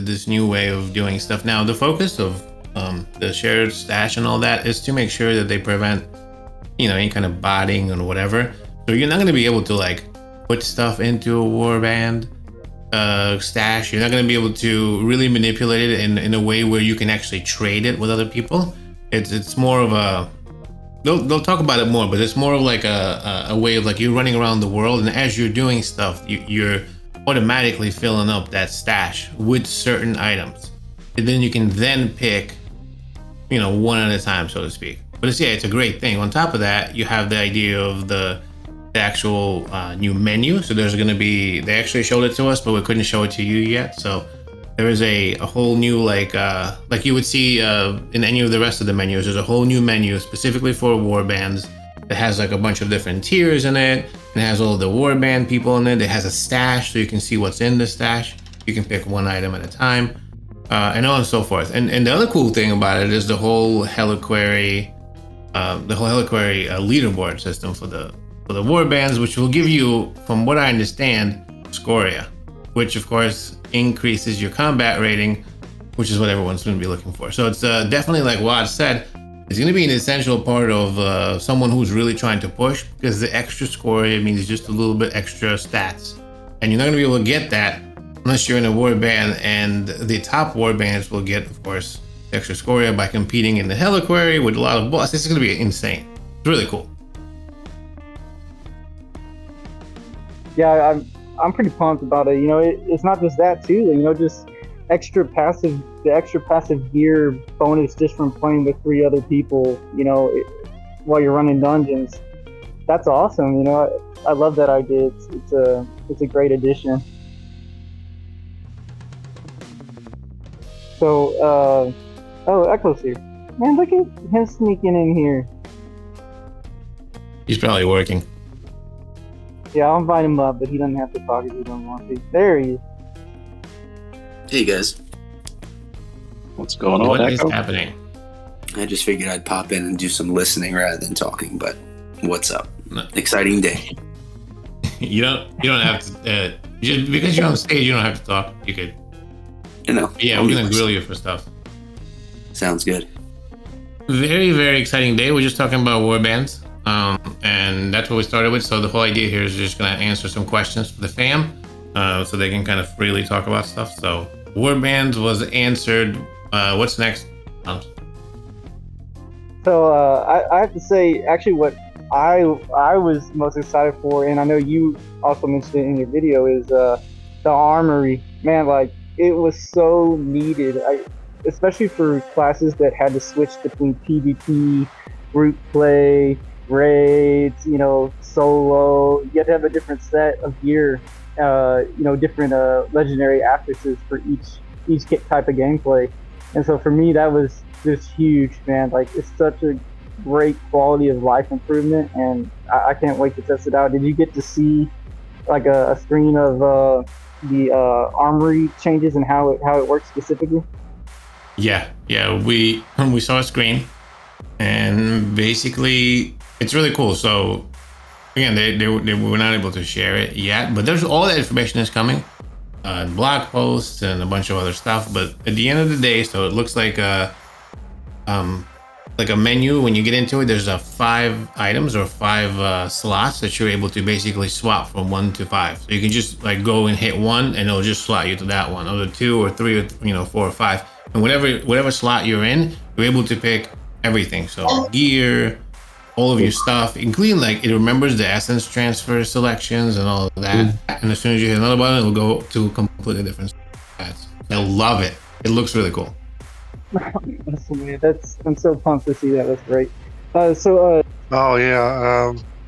this new way of doing stuff. Now, the focus of the shared stash and all that is to make sure that they prevent, any kind of botting or whatever. So you're not going to be able to like put stuff into a warband stash. You're not going to be able to really manipulate it in a way where you can actually trade it with other people. It's more of a, they'll talk about it more, but it's more of like a way of like you're running around the world, and as you're doing stuff, you're automatically filling up that stash with certain items, and then you can then pick, one at a time, so to speak. But it's a great thing. On top of that, you have the idea of the actual new menu. So there's going to be, they actually showed it to us, but we couldn't show it to you yet. So there is a whole new like you would see in any of the rest of the menus. There's a whole new menu specifically for warbands. It has like a bunch of different tiers in it. It has all the warband people in it. It has a stash, so you can see what's in the stash. You can pick one item at a time, and on and so forth. And the other cool thing about it is the whole Heliquary leaderboard system for the warbands, which will give you, from what I understand, scoria, which of course increases your combat rating, which is what everyone's going to be looking for. So it's definitely, like Wad said, it's going to be an essential part of someone who's really trying to push, because the extra scoria means just a little bit extra stats, and you're not going to be able to get that unless you're in a warband, and the top warbands will get, of course, extra scoria by competing in the Heliquary with a lot of bosses. This is going to be insane. It's really cool. Yeah, I'm pretty pumped about it. It's not just that too. Just the extra passive gear bonus just from playing with 3 other people. While you're running dungeons. That's awesome. I love that idea. It's a great addition. So, Echoes here. Man, look at him sneaking in here. He's probably working. Yeah, I'll invite him up, but he doesn't have to talk if he don't want to. There he is. Hey guys. What's going on? What is happening? I just figured I'd pop in and do some listening rather than talking, but what's up? No. Exciting day. You don't have to, just because you're on stage, you don't have to talk. You could. Yeah, we're going to grill you for stuff. Sounds good. Very, very exciting day. We're just talking about warbands. And that's what we started with. So the whole idea here is just going to answer some questions for the fam, so they can kind of freely talk about stuff. So warbands was answered. What's next? So I have to say, actually, what I was most excited for, and I know you also mentioned it in your video, is the armory. Man, like, it was so needed, especially for classes that had to switch between PvP, group play, raids, solo. You had to have a different set of gear, different legendary affixes for each type of gameplay. And so for me, that was just huge, man. Like, it's such a great quality of life improvement, and I can't wait to test it out. Did you get to see like a screen of the armory changes and how it works specifically? Yeah, we saw a screen, and basically it's really cool. So again, they were not able to share it yet, but there's all that information is coming, blog posts and a bunch of other stuff. But at the end of the day, so it looks like a menu. When you get into it, there's 5 items or 5 slots that you're able to basically swap from 1 to 5. So you can just like go and hit 1 and it'll just slot you to that one, or the 2 or 3 or 4 or 5, and whatever slot you're in, you're able to pick everything. So gear, all of your stuff, including like it remembers the essence transfer selections and all of that. And as soon as you hit another button, it'll go to completely different stats. I love it. It looks really cool. I'm so pumped to see that. That's great.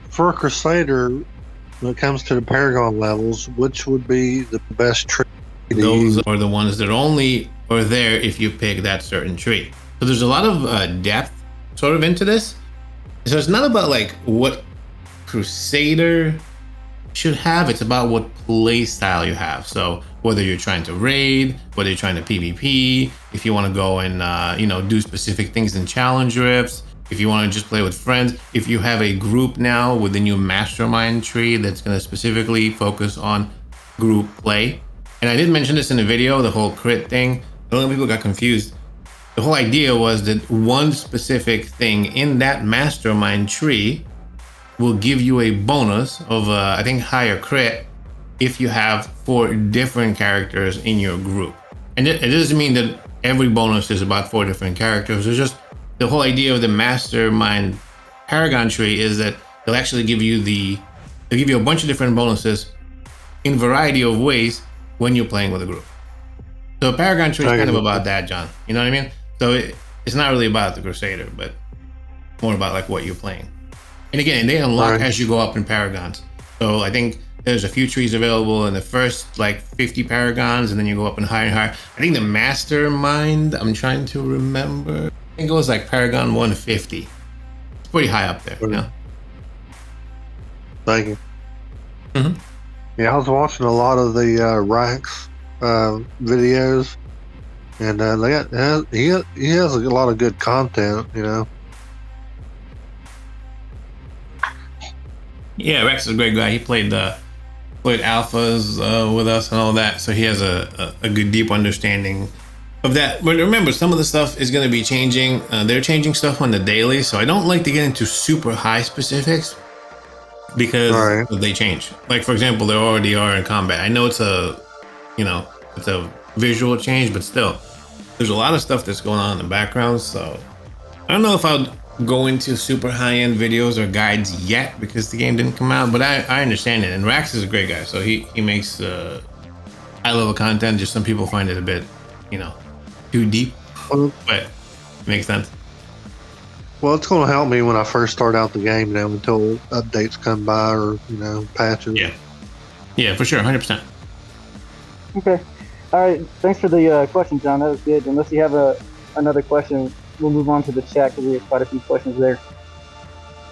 For a Crusader, when it comes to the Paragon levels, which would be the best tree? Those are the ones that only are there if you pick that certain tree. So there's a lot of depth sort of into this. So it's not about like what Crusader should have, it's about what play style you have. So whether you're trying to raid, whether you're trying to PvP, if you want to go and do specific things in challenge rifts, if you want to just play with friends, if you have a group now with the new mastermind tree that's going to specifically focus on group play, And I did mention this in the video, the whole crit thing. A lot of people got confused. The whole idea was that one specific thing in that mastermind tree will give you a bonus of, I think, higher crit if you have 4 different characters in your group. And it doesn't mean that every bonus is about 4 different characters. It's just the whole idea of the mastermind Paragon tree is that they'll actually give you a bunch of different bonuses in a variety of ways when you're playing with a group. So Paragon tree is kind of about that, John. You know what I mean? So it's not really about the Crusader, but more about like what you're playing. And again, they unlock as you go up in Paragons. So I think there's a few trees available in the first like 50 Paragons, and then you go up and higher and higher. I think the Mastermind, I'm trying to remember, I think it was like Paragon 150. It's pretty high up there, you know? Thank you. Yeah, I was watching a lot of the Rax videos, and he has a lot of good content, you know. Yeah, Rex is a great guy. He played alphas with us and all that, so he has a good deep understanding of that. But remember, some of the stuff is going to be changing. They're changing stuff on the daily, so I don't like to get into super high specifics because they change. Like, for example, they already are in combat. I know it's a visual change, but still, there's a lot of stuff that's going on in the background. So I don't know if I'll go into super high-end videos or guides yet because the game didn't come out, but I understand it. And Rax is a great guy, so he makes high-level content. Just some people find it a bit, too deep, but it makes sense. Well, it's going to help me when I first start out the game now until updates come by or, patches. Yeah, for sure, 100%. Okay. All right. Thanks for the question, John. That was good. Unless you have another question, we'll move on to the chat because we have quite a few questions there.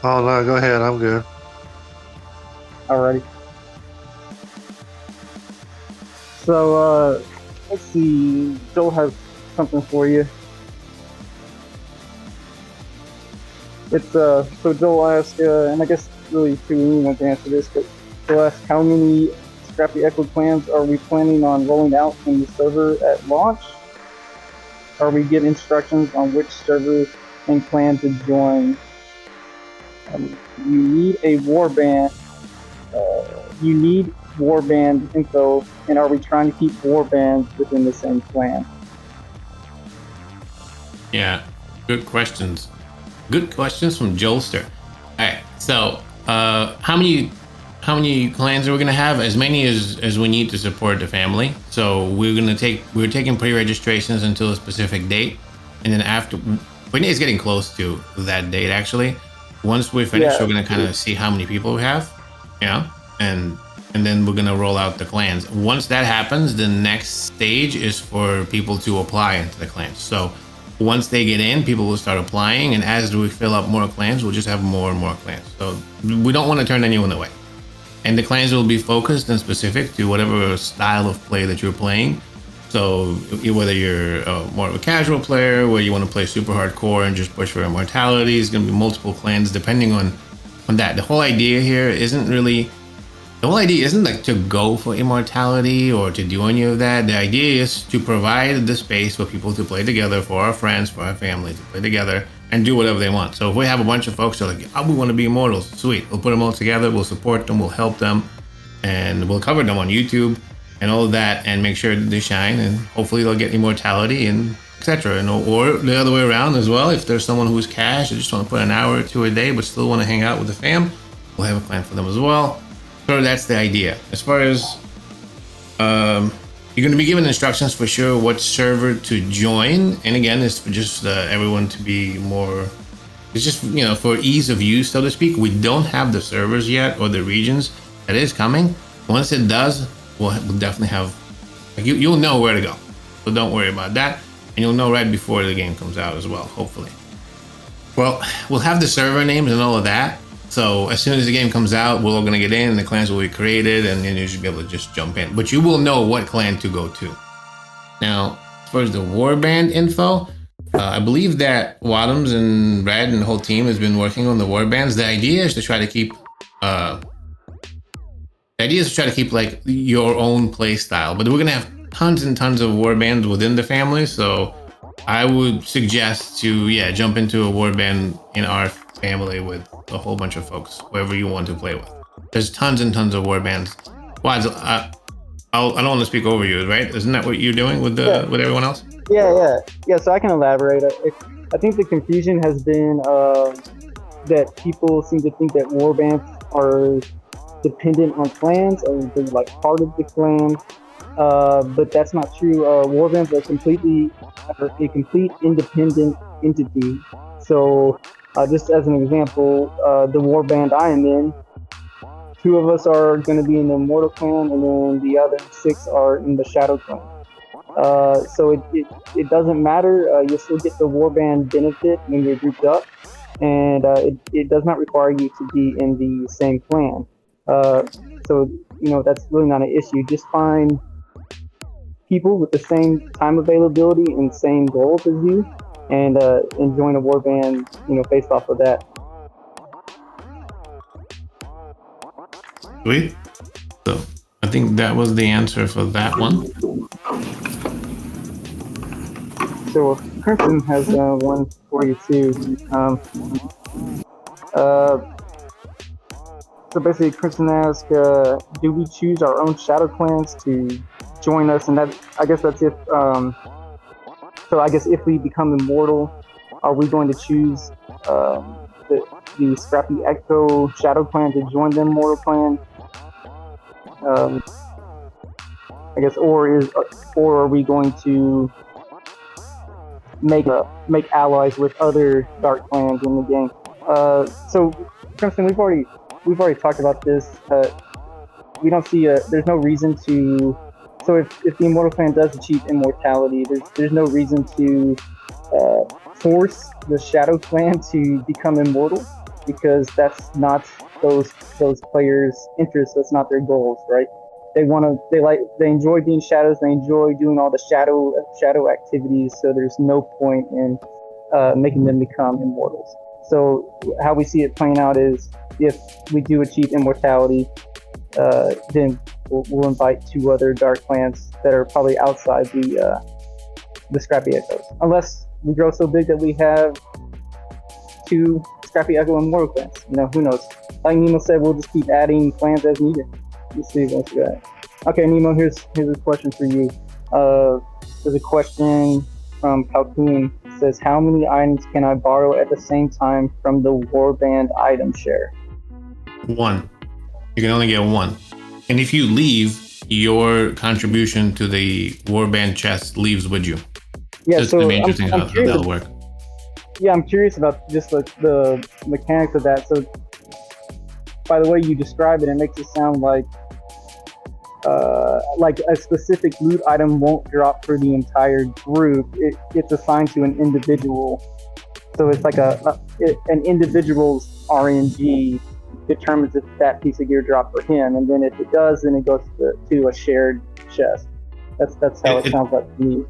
Oh, no, go ahead. I'm good. Alrighty. So, let's see. Joel has something for you. It's, so Joel asked, and I guess really too anyone to answer this, but Joel asked, how many Scrappy Echoes plans are we planning on rolling out in the server at launch? Are we getting instructions on which server and plan to join? You need a warband. You need warband info, and are we trying to keep warbands within the same clan? Yeah, good questions. Good questions from Jolster. All right, so how many clans are we gonna have? As many as we need to support the family. So we're taking pre-registrations until a specific date, and then after, it's getting close to that date actually. Once we finish, we're gonna kind of see how many people we have, and then we're gonna roll out the clans. Once that happens, the next stage is for people to apply into the clans. So once they get in, people will start applying, and as we fill up more clans, we'll just have more and more clans. So we don't want to turn anyone away. And the clans will be focused and specific to whatever style of play that you're playing. So whether you're more of a casual player, where you want to play super hardcore and just push for immortality, it's going to be multiple clans depending on that. The whole idea here isn't like to go for immortality or to do any of that. The idea is to provide the space for people to play together, for our friends, for our family to play together and do whatever they want. So if we have a bunch of folks that are like, we want to be Immortals, sweet. We'll put them all together, we'll support them, we'll help them, and we'll cover them on YouTube and all of that and make sure that they shine, and hopefully they'll get immortality and etc. Or the other way around as well. If there's someone who's cash or just want to put an hour or two a day but still want to hang out with the fam, we'll have a plan for them as well. So that's the idea. As far as you're going to be given instructions for sure what server to join, and again, it's for just everyone to be more. It's just for ease of use, so to speak. We don't have the servers yet or the regions. That is coming. Once it does, we'll definitely have. You'll know where to go, so don't worry about that, and you'll know right before the game comes out as well. Hopefully. Well, we'll have the server names and all of that. So as soon as the game comes out, we're all going to get in and the clans will be created, and then you should be able to just jump in. But you will know what clan to go to. Now, as far as the warband info, I believe that Wadums and Red and the whole team has been working on the warbands. The idea is to try to keep The idea is to try to keep like your own play style, but we're gonna have tons and tons of warbands within the family. So I would suggest to jump into a warband in our family with a whole bunch of folks, whoever you want to play with. There's tons and tons of warbands. Wads, I don't want to speak over you, right? Isn't that what you're doing with with everyone else? Yeah. So I can elaborate. I think the confusion has been that people seem to think that warbands are dependent on clans or they're like part of the clan, but that's not true. Warbands are a complete independent entity. So, just as an example, the warband I am in, 2 of us are going to be in the Immortal clan, and then the other 6 are in the Shadow clan. So it doesn't matter. You still get the warband benefit when you're grouped up, and it does not require you to be in the same clan. So that's really not an issue. Just find people with the same time availability and same goals as you, and join a warband, based off of that. Sweet. So I think that was the answer for that one. So Crimson has one for you too. So basically, Crimson asks, do we choose our own shadow clans to join us? And that, I guess that's if. So I guess if we become immortal, are we going to choose the Scrappy Echo shadow clan to join the immortal clan? I guess, or are we going to make allies with other dark clans in the game? So Crimson, we've already talked about this. We don't see there's no reason to. So if the Immortal clan does achieve immortality, there's no reason to force the Shadow clan to become immortal, because that's not those players' interests. That's not their goals, right? They enjoy being shadows. They enjoy doing all the shadow activities. So there's no point in making them become immortals. So how we see it playing out is, if we do achieve immortality, then we'll invite 2 other dark clans that are probably outside the Scrappy Echoes, unless we grow so big that we have 2 Scrappy Echo and Immortal clans. Who knows? Like Nemo said, we'll just keep adding clans as needed. Let's see what's that. Okay, Nemo, here's a question for you. There's a question from Calhoun. It says, how many items can I borrow at the same time from the warband item share? 1. You can only get 1. And if you leave, your contribution to the warband chest leaves with you. Yeah, it's so gonna be interesting how that'll work. Yeah, I'm curious about just the mechanics of that. So, by the way you describe it, it makes it sound like a specific loot item won't drop for the entire group. It's assigned to an individual. So it's like an individual's RNG determines if that piece of gear drops for him, and then if it does, then it goes to a shared chest. That's how it sounds like to me.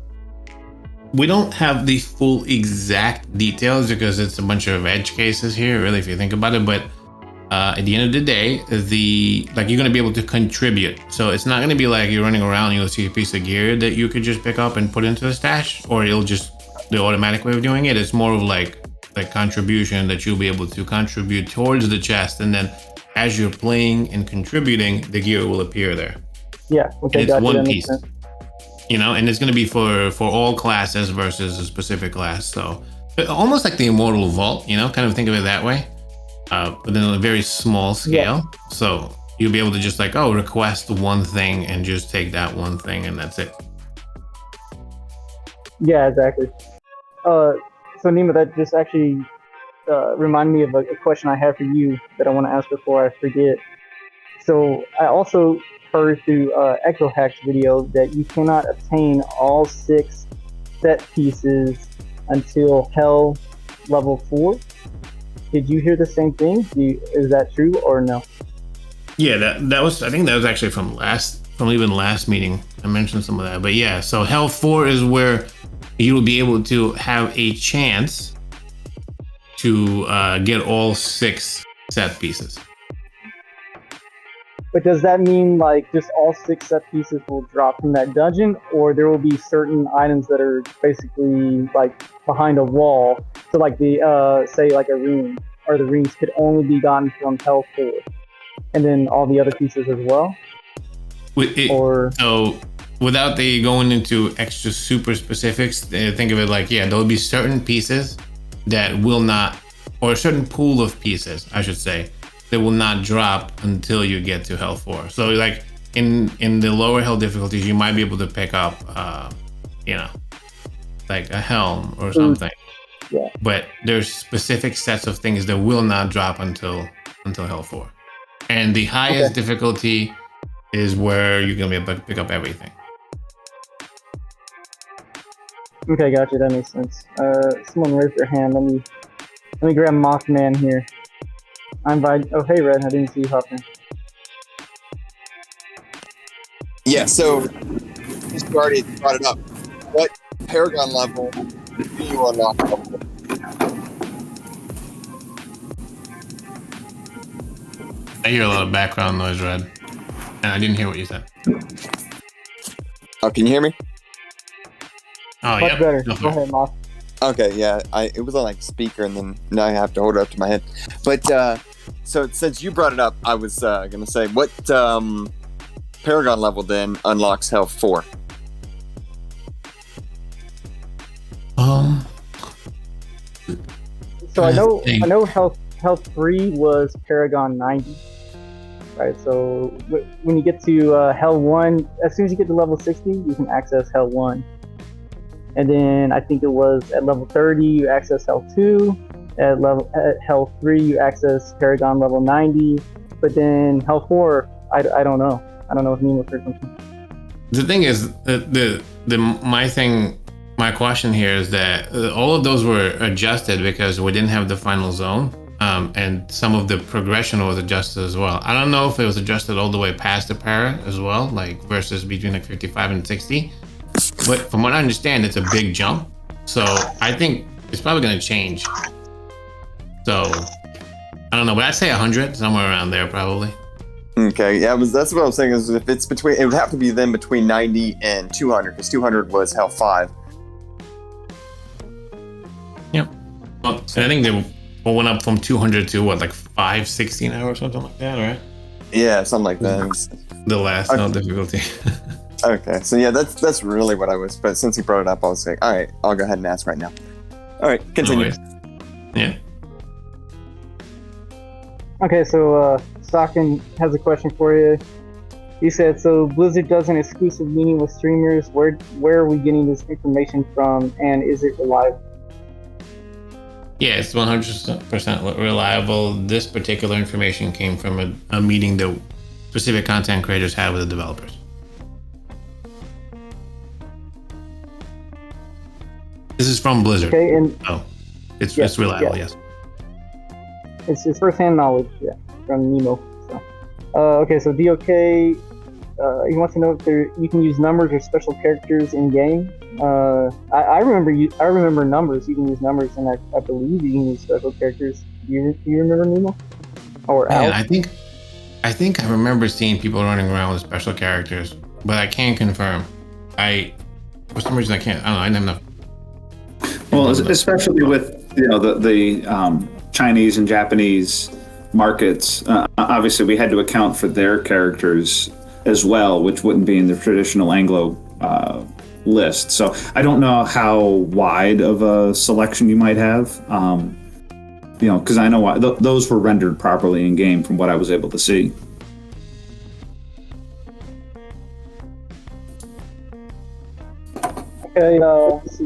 We don't have the full exact details because it's a bunch of edge cases here, really, if you think about it. But at the end of the day, you're going to be able to contribute. So it's not going to be like you're running around and you'll see a piece of gear that you could just pick up and put into the stash, or it'll just the automatic way of doing it. It's more of like contribution that you'll be able to contribute towards the chest, and then as you're playing and contributing, the gear will appear there. Yeah, okay, and it's one piece. And it's going to be for all classes versus a specific class. So almost like the Immortal Vault, kind of think of it that way, but then on a very small scale. Yeah. So you'll be able to just request one thing and just take that one thing, and that's it. Yeah, exactly. So Nima, that just actually reminded me of a question I had for you that I want to ask before I forget. So I also heard through Echo Hack's video that you cannot obtain all 6 set pieces until Hell level 4. Did you hear the same thing? Is that true or no? Yeah, that was, I think that was actually from even last meeting. I mentioned some of that, but yeah. So Hell 4 is where you will be able to have a chance to get all 6 set pieces. But does that mean like just all 6 set pieces will drop from that dungeon, or there will be certain items that are basically like behind a wall? So like the say like a rune, or the runes could only be gotten from Hell 4, and then all the other pieces as well. So without the going into extra super specifics, think of it like, yeah, there'll be certain pieces that will not, or a certain pool of pieces, I should say, that will not drop until you get to Hell 4. So like in the lower Hell difficulties, you might be able to pick up, like a helm or something. Yeah. But there's specific sets of things that will not drop until Hell 4. And the highest difficulty is where you're gonna be able to pick up everything. Okay, gotcha. That makes sense. Someone raised their hand. Let me grab Mothman here. Oh, hey, Red. I didn't see you hop in. Yeah. So you already brought it up. What Paragon level do you unlock? I hear a lot of background noise, Red. And I didn't hear what you said. Oh, can you hear me? Oh, Much yeah. better. Go ahead, Moth. Okay, yeah. It was on like speaker, and then now I have to hold it up to my head. But so since you brought it up, I was gonna say, what Paragon level then unlocks Hell 4? So I know Hell 3 was Paragon 90. Right, so when you get to Hell 1, as soon as you get to level 60, you can access Hell 1. And then I think it was at level 30, you access Hell 2. At Hell 3, you access Paragon level 90. But then Hell 4, I don't know. I don't know if Nemo heard something. The thing is, my question here is that all of those were adjusted because we didn't have the final zone. And some of the progression was adjusted as well. I don't know if it was adjusted all the way past the para as well, like versus between like 55 and 60. But from what I understand, it's a big jump. So I think it's probably going to change. So I don't know, but I'd say 100, somewhere around there probably. Okay, yeah, that's what I was saying. Is if it's between, it would have to be then between 90 and 200, because 200 was Hell 5. Yep. Well, and I think they went up from 200 to what, like 560 now or something like that, right? Yeah, something like that. The last difficulty. Okay, so yeah, that's really what I was. But since you brought it up, I was like, all right, I'll go ahead and ask right now. All right, continue. Yeah. Okay, so Socken has a question for you. He said, so Blizzard does an exclusive meeting with streamers. Where are we getting this information from, and is it reliable? Yeah, it's 100% reliable. This particular information came from a meeting that specific content creators had with the developers. This is from Blizzard. Okay, and it's reliable, yes. It's first-hand knowledge, yeah, from Nemo. So, okay, so DOK, he wants to know if you can use numbers or special characters in game. I remember numbers. You can use numbers, and I believe you can use special characters. Do you remember Nemo? Or yeah, I think I remember seeing people running around with special characters, but I can't confirm. For some reason I can't. I don't know. I didn't have enough. Well, especially with the Chinese and Japanese markets, obviously we had to account for their characters as well, which wouldn't be in the traditional Anglo list. So I don't know how wide of a selection you might have, because I know why those were rendered properly in game from what I was able to see. Okay,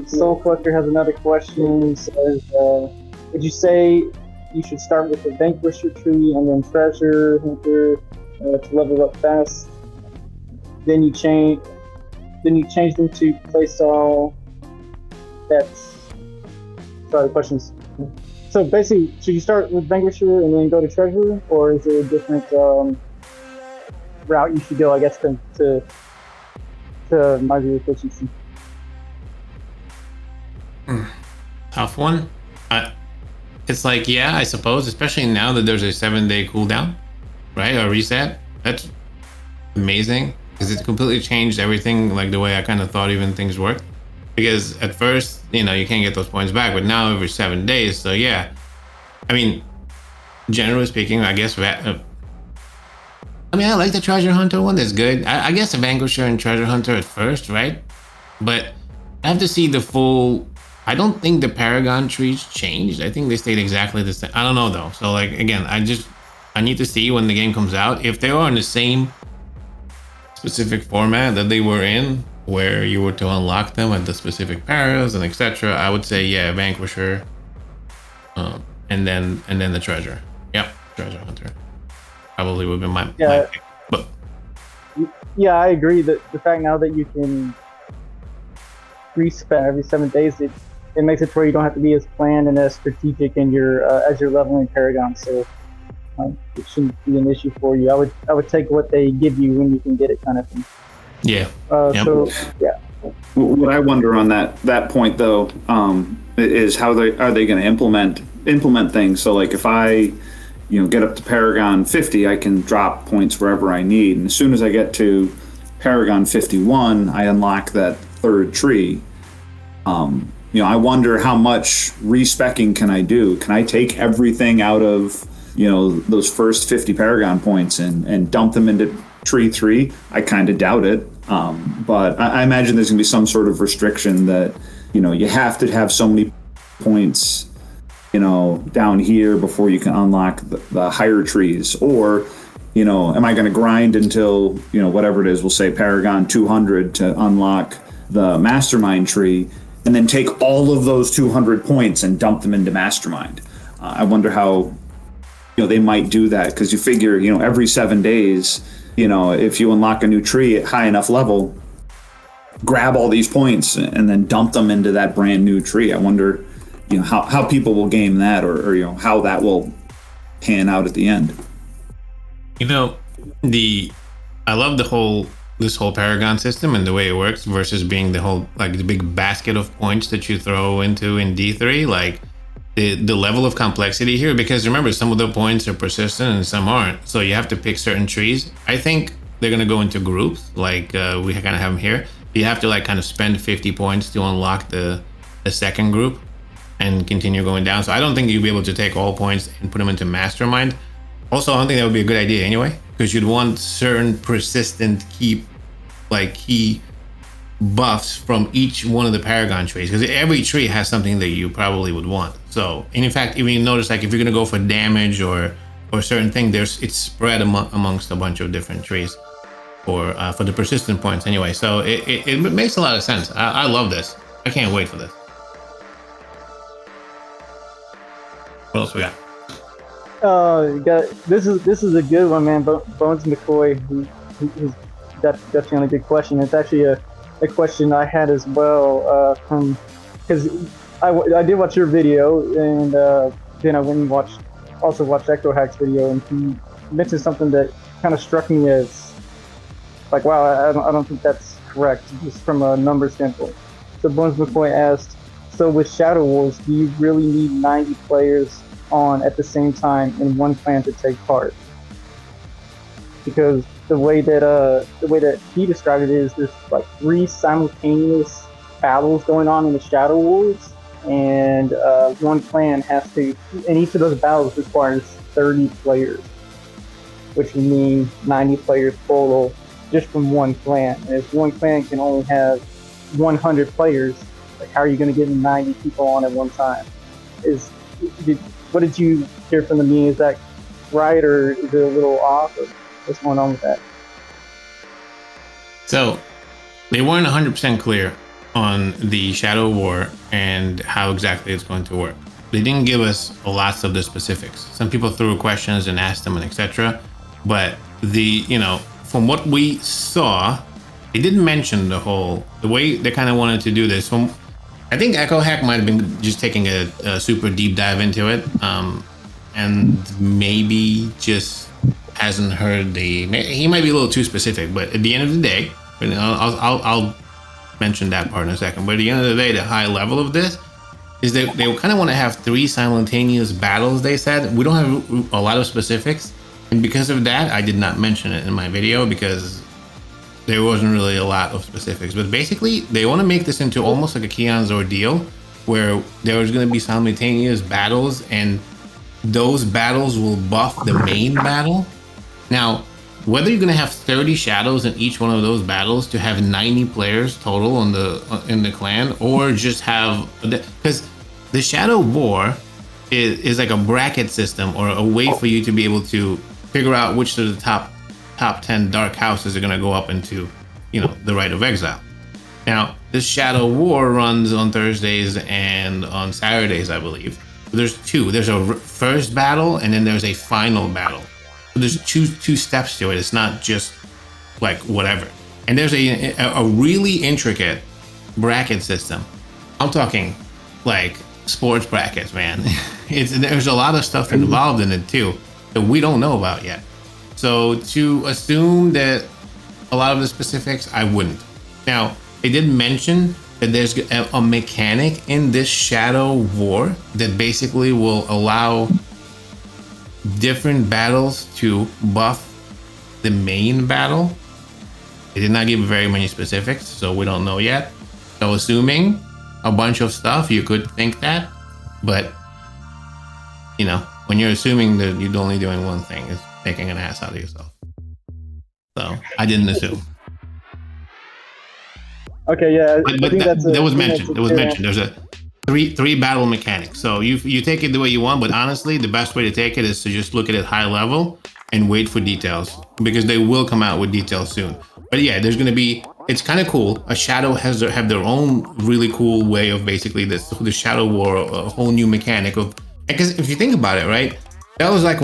Soul Collector has another question. He says, would you say you should start with the Vanquisher tree and then Treasure Hunter to level up fast? Then you change them to playstyle. Sorry, the question's. So basically, should you start with Vanquisher and then go to Treasure, or is there a different route you should go? I guess to measure efficiency. Tough one. It's like, yeah, I suppose, especially now that there's a 7-day cooldown, right? Or reset. amazing because it completely changed everything, like the way I kind of thought even things worked. Because at first, you know, you can't get those points back, but now every 7 days. So yeah, I mean, generally speaking, I guess. I mean, I like the treasure hunter one. That's good. I guess a vanquisher and treasure hunter at first, right? But I have to see the full. I don't think the paragon trees changed. I think they stayed exactly the same. I don't know though. So like again, I need to see when the game comes out if they are in the same specific format that they were in, where you were to unlock them at the specific paras and etc. I would say yeah, vanquisher, and then the treasure. Yep, treasure hunter probably would be my pick. But yeah, I agree that the fact now that you can respec every 7 days, it makes it to where you don't have to be as planned and as strategic in your as you're leveling Paragon. So it shouldn't be an issue for you. I would take what they give you when you can get it, kind of thing. Yeah. Yep. So yeah. What I wonder on that point though is how are they going to implement things. So like if I get up to Paragon 50, I can drop points wherever I need, and as soon as I get to Paragon 51, I unlock that third tree. I wonder how much respecking can I do? Can I take everything out of those first 50 Paragon points and dump them into tree 3? I kind of doubt it, but I imagine there's gonna be some sort of restriction that you have to have so many points down here before you can unlock the higher trees. Or am I going to grind until whatever it is, we'll say Paragon 200 to unlock the Mastermind tree, and then take all of those 200 points and dump them into Mastermind? I wonder how they might do that, because you figure every 7 days, if you unlock a new tree at high enough level, grab all these points and then dump them into that brand new tree. I wonder how people will game that, or how that will pan out at the end. I love this whole Paragon system and the way it works versus being the whole the big basket of points that you throw into in D3. Like the level of complexity here, because remember, some of the points are persistent and some aren't, so you have to pick certain trees. I think they're gonna go into groups, like we kind of have them here. You have to kind of spend 50 points to unlock the second group and continue going down. So I don't think you'd be able to take all points and put them into Mastermind. Also, I don't think that would be a good idea anyway, because you'd want certain persistent key buffs from each one of the Paragon trees, because every tree has something that you probably would want. So, and in fact, even you notice, if you're gonna go for damage or certain thing, it's spread amongst a bunch of different trees for the persistent points anyway. So it makes a lot of sense. I love this. I can't wait for this. What else we got? This is a good one, man. Bones McCoy, he's definitely on a good question. It's actually a question I had as well, because I did watch your video, and then I went and watched Echo Hack's video, and he mentioned something that kind of struck me as wow, I don't think that's correct, just from a number standpoint. So Bones McCoy asked, so with Shadow Wars, do you really need 90 players on at the same time in one clan to take part? Because the way that he described it is there's 3 simultaneous battles going on in the Shadow Wars, and one clan has to, and each of those battles requires 30 players, which would mean 90 players total just from one clan. And if one clan can only have 100 players, how are you going to get 90 people on at one time? What did you hear from the meeting? Is that right, or is it a little off? Or what's going on with that? So they weren't 100% clear on the Shadow War and how exactly it's going to work. They didn't give us lots of the specifics. Some people threw questions and asked them and etc. But from what we saw, they didn't mention the way they kind of wanted to do this. I think Echo Hack might have been just taking a super deep dive into it, and maybe just hasn't heard he might be a little too specific. But at the end of the day, I'll mention that part in a second. But at the end of the day, the high level of this is that they kind of want to have 3 simultaneous battles. They said we don't have a lot of specifics, and because of that, I did not mention it in my video, because there wasn't really a lot of specifics. But basically, they want to make this into almost like a Keon's Ordeal, where there's going to be simultaneous battles, and those battles will buff the main battle. Now, whether you're going to have 30 shadows in each one of those battles to have 90 players total in the clan, or just have, because the Shadow War is like a bracket system, or a way for you to be able to figure out which of the top 10 dark houses are going to go up into, the Rite of Exile. Now, this Shadow War runs on Thursdays and on Saturdays, I believe. There's two. There's a first battle, and then there's a final battle. So there's two steps to it. It's not just like whatever. And there's a really intricate bracket system. I'm talking like sports brackets, man. There's a lot of stuff involved in it too that we don't know about yet. So to assume that a lot of the specifics, I wouldn't. Now, they did mention that there's a mechanic in this Shadow War that basically will allow different battles to buff the main battle. They did not give very many specifics, so we don't know yet. So assuming a bunch of stuff, you could think that, but when you're assuming that you're only doing one thing, is making an ass out of yourself. So I didn't assume. Okay, yeah. But that was mentioned. It was mentioned. There's a three battle mechanic. So you take it the way you want, but honestly, the best way to take it is to just look at it high level and wait for details, because they will come out with details soon. But yeah, there's gonna be. It's kind of cool. A shadow have their own really cool way of basically the Shadow War, a whole new mechanic of. Because if you think about it, right, that was like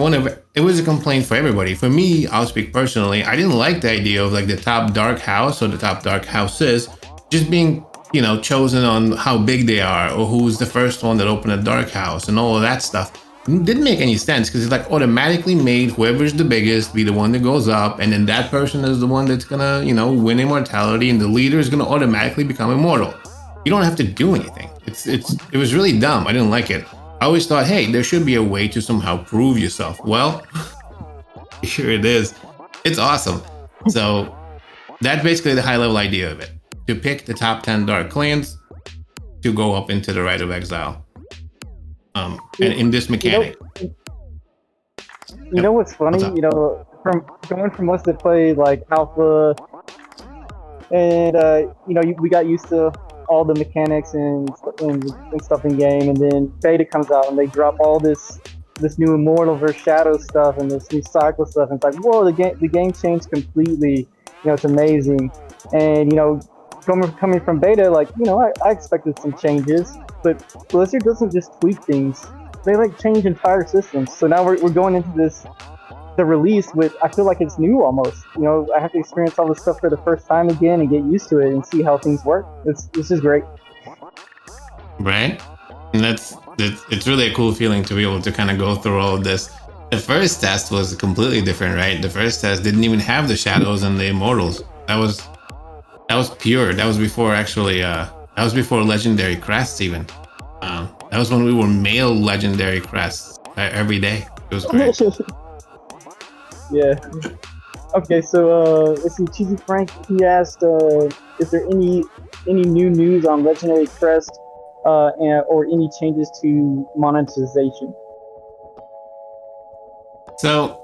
it was a complaint for everybody. For me, I'll speak personally. I didn't like the idea of like the top dark house or the top dark houses just being, chosen on how big they are, or who's the first one that opened a dark house and all of that stuff. It didn't make any sense, because it's like automatically made whoever's the biggest be the one that goes up, and then that person is the one that's gonna, win immortality, and the leader is gonna automatically become immortal. You don't have to do anything. It was really dumb. I didn't like it. I always thought, hey, there should be a way to somehow prove yourself. Well, here it is. It's awesome. So that's basically the high level idea of it. To pick the top 10 dark clans to go up into the Rite of Exile. And in this mechanic. You know what's funny? From going from us that play like Alpha, and we got used to all the mechanics and stuff in game, and then Beta comes out and they drop all this new Immortal versus Shadow stuff and this new cycle stuff, and it's like, whoa, the game changed completely. It's amazing. And coming from Beta, like, I expected some changes, but Blizzard doesn't just tweak things. They like change entire systems. So now we're going into the release with, I feel like it's new almost. I have to experience all this stuff for the first time again and get used to it and see how things work. It's just great. Right? And it's really a cool feeling to be able to kind of go through all of this. The first test was completely different, right? The first test didn't even have the shadows and the immortals. That was pure. That was before actually. That was before legendary crests even. That was when we were male legendary crests every day. It was great. Yeah. Okay, so let's see. Cheesy Frank, he asked, is there any new news on legendary crest, or any changes to monetization? So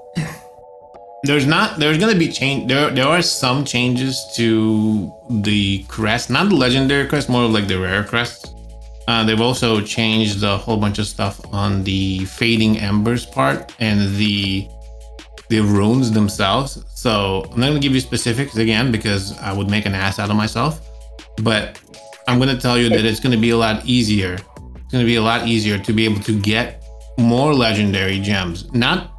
there's going to be change. There are some changes to the crest, not the legendary crest, more like the rare crest. They've also changed a whole bunch of stuff on the fading embers part and the runes themselves. So I'm not going to give you specifics again because I would make an ass out of myself. But I'm going to tell you that it's going to be a lot easier. It's going to be a lot easier to be able to get more legendary gems, not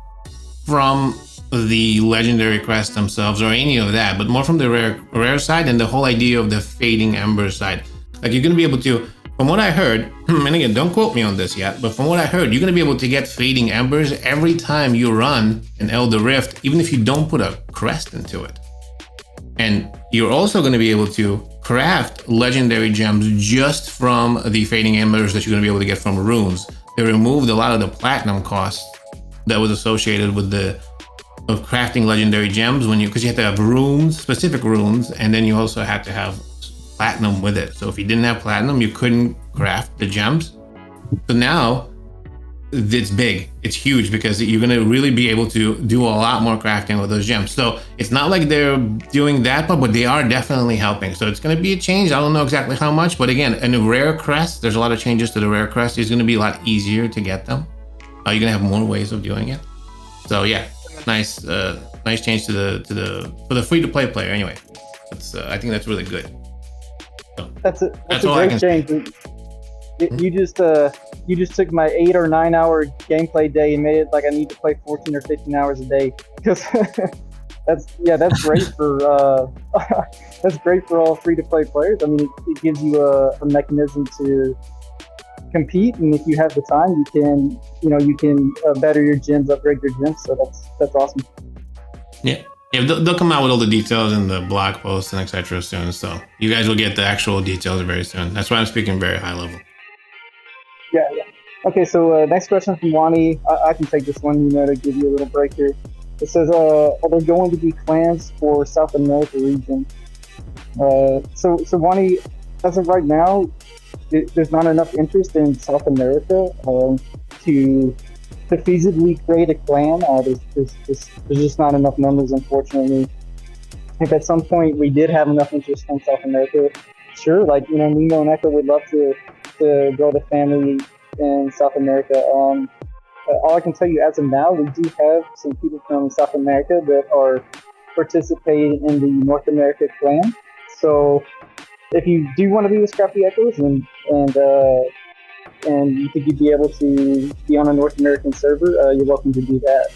from the legendary crest themselves or any of that, but more from the rare side and the whole idea of the fading ember side. Like, you're going to be able to, from what I heard, and again, don't quote me on this yet, but from what I heard, you're going to be able to get fading embers every time you run an Elder Rift, even if you don't put a crest into it. And you're also going to be able to craft legendary gems just from the fading embers that you're going to be able to get from runes. They removed a lot of the platinum costs that was associated with the of crafting legendary gems because you have to have runes, specific runes, and then you also had to have platinum with it. So if you didn't have platinum, you couldn't craft the gems. So now it's big, it's huge, because you're going to really be able to do a lot more crafting with those gems. So it's not like they're doing that, but they are definitely helping. So it's going to be a change. I don't know exactly how much, but again, in a rare crest, there's a lot of changes to the rare crest. It's going to be a lot easier to get them. You're going to have more ways of doing it. So yeah, nice change for the free to play player. Anyway, I think that's really good. So that's a great change. You just took my 8 or 9 hour gameplay day and made it like I need to play 14 or 15 hours a day, because that's great for that's great for all free to play players. I mean, it gives you a mechanism to compete, and if you have the time, you can better your gems, upgrade your gems. So that's awesome. Yeah, they'll come out with all the details in the blog posts and etc. soon. So you guys will get the actual details very soon. That's why I'm speaking very high level. Yeah. Okay, so next question from Wani. I can take this one, to give you a little break here. It says, are there going to be clans for South America region? So Wani, as of right now, there's not enough interest in South America to feasibly create a clan. There's just not enough numbers, unfortunately. If at some point we did have enough interest in South America, sure, Nemo and Echo would love to grow the family in South America. All I can tell you as of now, we do have some people from South America that are participating in the North America clan. So if you do want to be with Scrappy Echoes and you think you'd be able to be on a North American server, you're welcome to do that.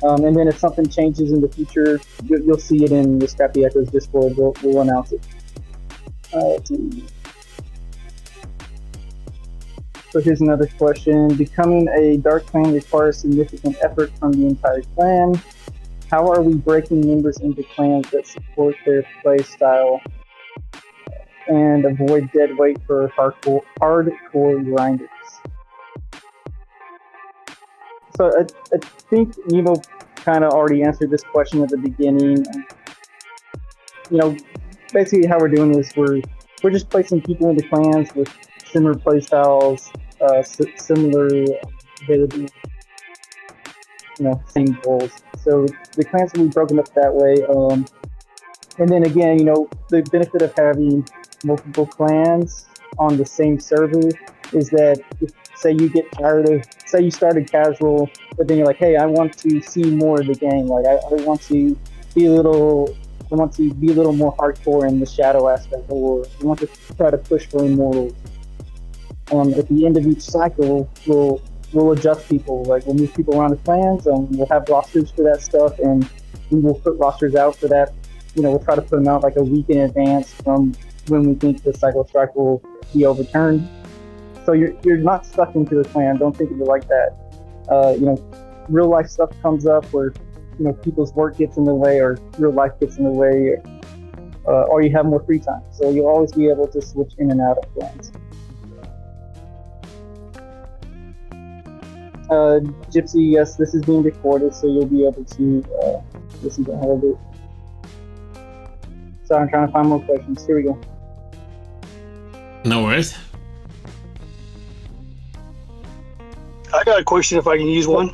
And then if something changes in the future, you'll see it in the Scrappy Echoes Discord. We'll announce it. So here's another question. Becoming a dark clan requires significant effort from the entire clan. How are we breaking members into clans that support their play style and avoid dead weight for hardcore grinders? So I think Nemo kind of already answered this question at the beginning. Basically how we're doing this, we're just placing people into clans with similar play styles, similar ability, same goals. So the clans will be broken up that way. And then again, the benefit of having multiple clans on the same server is that if, say you get tired of, say you started casual, but then you're like, hey, I want to see more of the game. Like I want to be a little more hardcore in the shadow aspect, or I want to try to push for Immortals. At the end of each cycle, we'll adjust people. Like we'll move people around the clans, and we'll have rosters for that stuff, and we will put rosters out for that. We'll try to put them out like a week in advance from when we think the cycle strike will be overturned. So you're not stuck into the clan. Don't think of it like that. Real life stuff comes up where people's work gets in the way, or real life gets in the way, or you have more free time. So you'll always be able to switch in and out of clans. Gypsy, yes, this is being recorded, so you'll be able to listen to all of it. So I'm trying to find more questions. Here we go. No worries. I got a question if I can use one.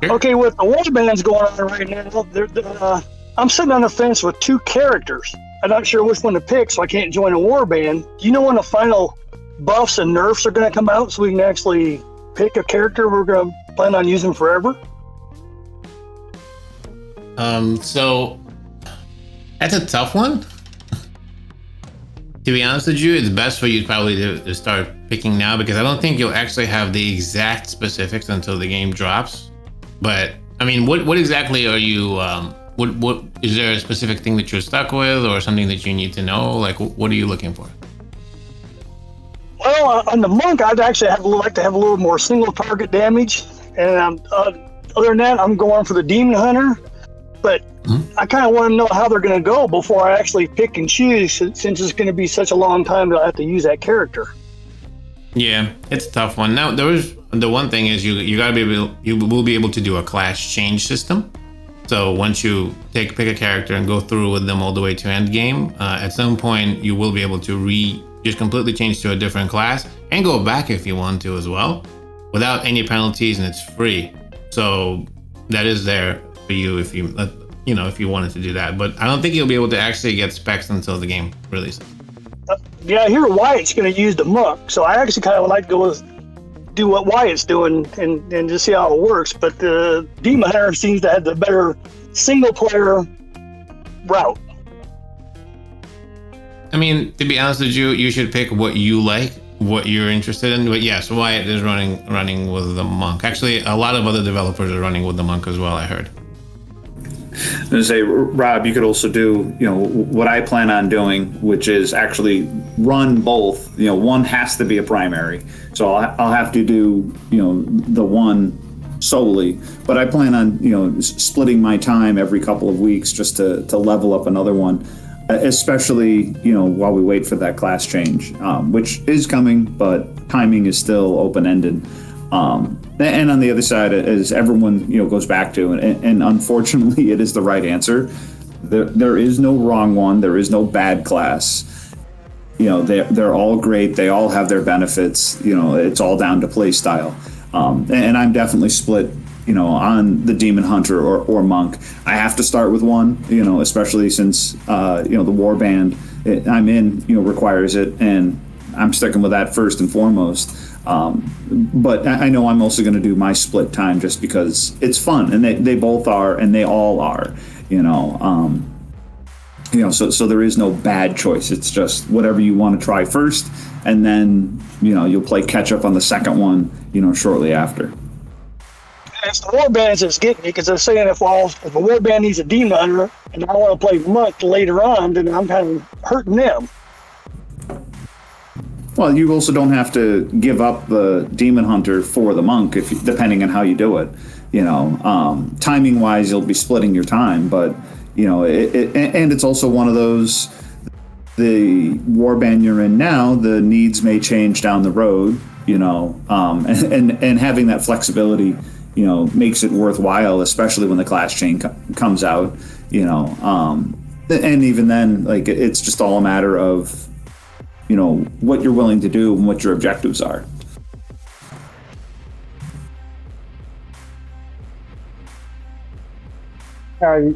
Sure. Okay, with the warbands going on right now, I'm sitting on the fence with 2 characters. I'm not sure which one to pick, so I can't join a warband. Do you know when the final buffs and nerfs are going to come out so we can actually pick a character we're going to plan on using forever? So that's a tough one. To be honest with you, it's best for you probably to start picking now, because I don't think you'll actually have the exact specifics until the game drops. But I mean, what exactly are you? What is there a specific thing that you're stuck with, or something that you need to know? Like, what are you looking for? Well, on the monk, I'd actually like to have a little more single target damage, and other than that, I'm going for the demon hunter. But I kind of want to know how they're going to go before I actually pick and choose, since it's going to be such a long time that I have to use that character. Yeah, it's a tough one. Now, the one thing is you gotta be able, you will be able to do a class change system. So once you pick a character and go through with them all the way to end game, at some point you will be able to just completely change to a different class and go back if you want to as well, without any penalties, and it's free. So that is there for you if you if you wanted to do that. But I don't think you'll be able to actually get specs until the game releases. Yeah, I hear Wyatt's going to use the monk, so I actually kind of would like to do what Wyatt's doing and just see how it works. But the Demon Hunter seems to have the better single player route. I mean, to be honest with you, you should pick what you like, what you're interested in. But yes, Wyatt is running with the monk. Actually, a lot of other developers are running with the monk as well, I heard. I was gonna say, Rob, you could also do, what I plan on doing, which is actually run both. One has to be a primary, so I'll have to do, the one solely. But I plan on, splitting my time every couple of weeks just to level up another one, especially, while we wait for that class change, which is coming, but timing is still open-ended. And on the other side, as everyone goes back to, and unfortunately it is the right answer, there is no wrong one, there is no bad class. They're all great, they all have their benefits. It's all down to play style. And I'm definitely split on the Demon Hunter or Monk. I have to start with one, especially since the warband I'm in requires it, and I'm sticking with that first and foremost. But I know I'm also going to do my split time just because it's fun, and they both are, and they all are, so there is no bad choice. It's just whatever you want to try first, and then, you'll play catch up on the second one, shortly after. It's the warbands that's getting me, because they're saying if a warband needs a Demon Hunter and I want to play Monk later on, then I'm kind of hurting them. Well, you also don't have to give up the Demon Hunter for the Monk, depending on how you do it. Timing wise, you'll be splitting your time, but and it's also one of those. The warband you're in now, the needs may change down the road. And having that flexibility, makes it worthwhile, especially when the class change comes out. And even then, like, it's just all a matter of what you're willing to do and what your objectives are. All right,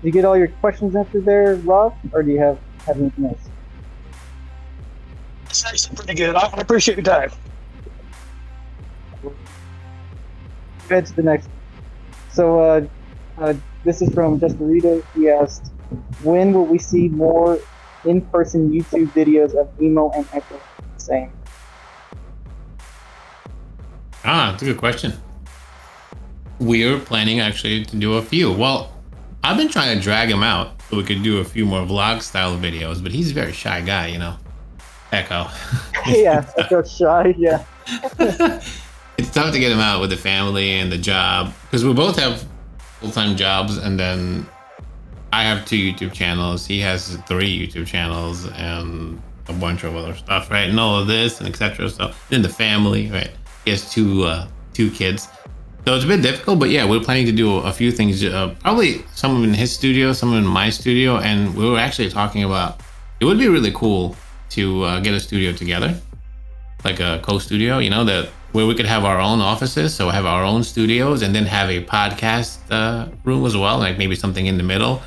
you get all your questions answered there, Rob, or do you have anything else? It's actually pretty good. I appreciate your time. Go to the next. So this is from Desperado. He asked, when will we see more in-person YouTube videos of Emo and Echo the same? That's a good question. We're planning actually to do a few. Well, I've been trying to drag him out so we could do a few more vlog style videos, but he's a very shy guy, Echo. Yeah, Echo's shy, yeah. It's tough to get him out with the family and the job, because we both have full-time jobs, and then I have 2 YouTube channels. He has 3 YouTube channels and a bunch of other stuff, right? And all of this and etc. So then the family, right? He has 2 kids. So it's a bit difficult, but yeah, we're planning to do a few things. Probably some in his studio, some in my studio, and we were actually talking about it would be really cool to get a studio together, like a co-studio, that where we could have our own offices, so have our own studios, and then have a podcast room as well, like maybe something in the middle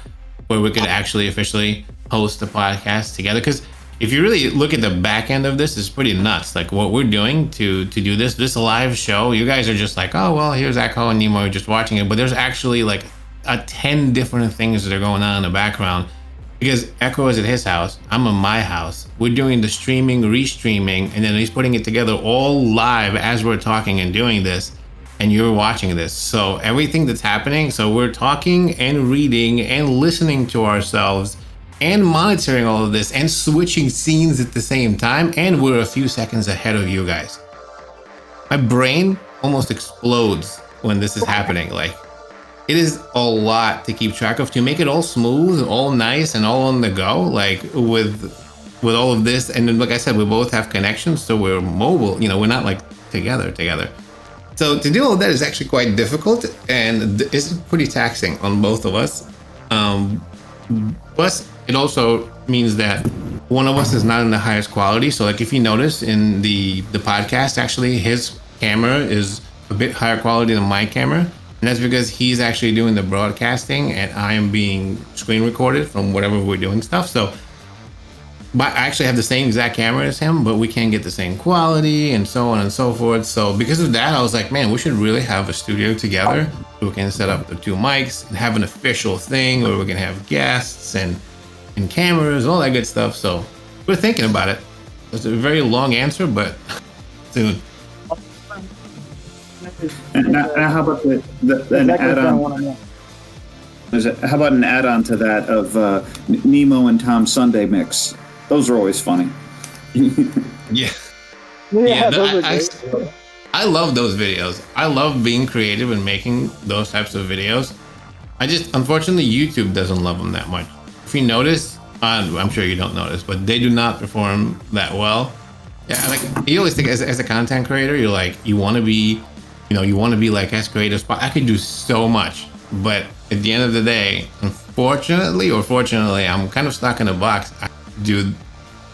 where we could actually officially host the podcast together. Because if you really look at the back end of this, it's pretty nuts. Like what we're doing to do this live show, you guys are just like, oh, well, here's Echo and Nemo just watching it. But there's actually like 10 different things that are going on in the background, because Echo is at his house, I'm at my house. We're doing the streaming, restreaming, and then he's putting it together all live as we're talking and doing this, and you're watching this. So everything that's happening, so we're talking and reading and listening to ourselves and monitoring all of this and switching scenes at the same time, and we're a few seconds ahead of you guys. My brain almost explodes when this is happening. Like, it is a lot to keep track of, to make it all smooth, all nice, and all on the go, like with with all of this, and then like I said, we both have connections, so we're mobile. We're not like together. So to do all of that is actually quite difficult, and it's pretty taxing on both of us. Plus, it also means that one of us is not in the highest quality. So like if you notice in the podcast, actually his camera is a bit higher quality than my camera, and that's because he's actually doing the broadcasting and I am being screen recorded from whatever we're doing stuff. So I actually have the same exact camera as him, but we can't get the same quality and so on and so forth. So because of that, I was like, man, we should really have a studio together so we can set up the 2 mics and have an official thing where we can have guests and cameras, all that good stuff. So we're thinking about it. It's a very long answer, but soon. And now how about an add-on? How about an add-on to that of Nemo and Tom Sunday mix? Those are always funny. Yeah. Those are I love those videos. I love being creative and making those types of videos. Unfortunately, YouTube doesn't love them that much. If you notice, I'm sure you don't notice, but they do not perform that well. Yeah, like you always think as a content creator, you're like, you want to be like as creative. I could do so much, but at the end of the day, unfortunately or fortunately, I'm kind of stuck in a box. I do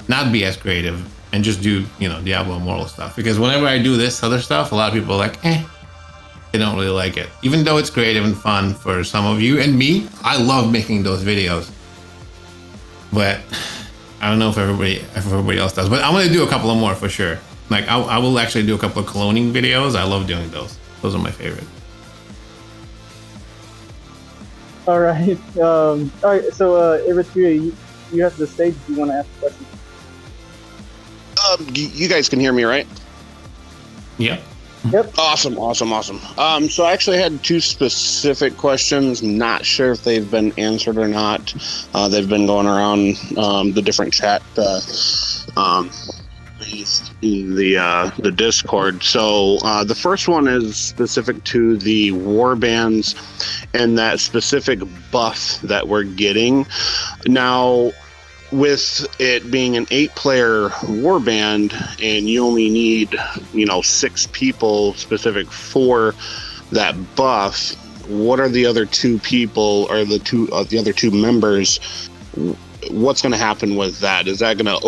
not be as creative and just do, Diablo Immortal stuff. Because whenever I do this other stuff, a lot of people are like, they don't really like it. Even though it's creative and fun for some of you and me, I love making those videos. But I don't know if everybody else does. But I'm gonna do a couple of more for sure. Like I will actually do a couple of cloning videos. I love doing those. Those are my favorite. All right. All right. So, Eretria, you have the stage if you want to ask a question. You guys can hear me, right? Yep. Awesome. So I actually had 2 specific questions. Not sure if they've been answered or not. They've been going around the different chat, the Discord. So the first one is specific to the warbands and that specific buff that we're getting. Now, with it being an 8-player warband and you only need 6 people specific for that buff, what are the other 2 people or the other 2 members? What's going to happen with that? Is that going to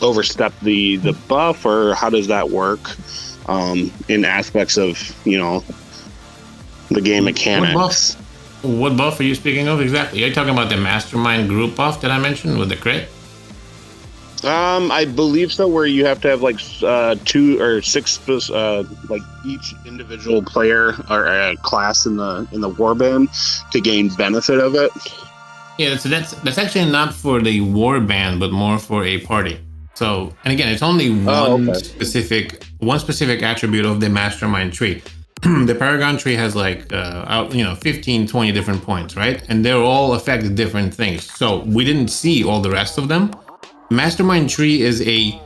overstep the buff, or how does that work in aspects of the game mechanics? What buff are you speaking of exactly? Are you talking about the mastermind group buff that I mentioned with the crit? I believe so, where you have to have like 2 or 6 like each individual player or class in the warband to gain benefit of it. Yeah, so that's actually not for the warband, but more for a party. So, and again, it's only one specific attribute of the mastermind tree. The Paragon tree has like 15, 20 different points, right? And they're all affect different things. So we didn't see all the rest of them. Mastermind tree is the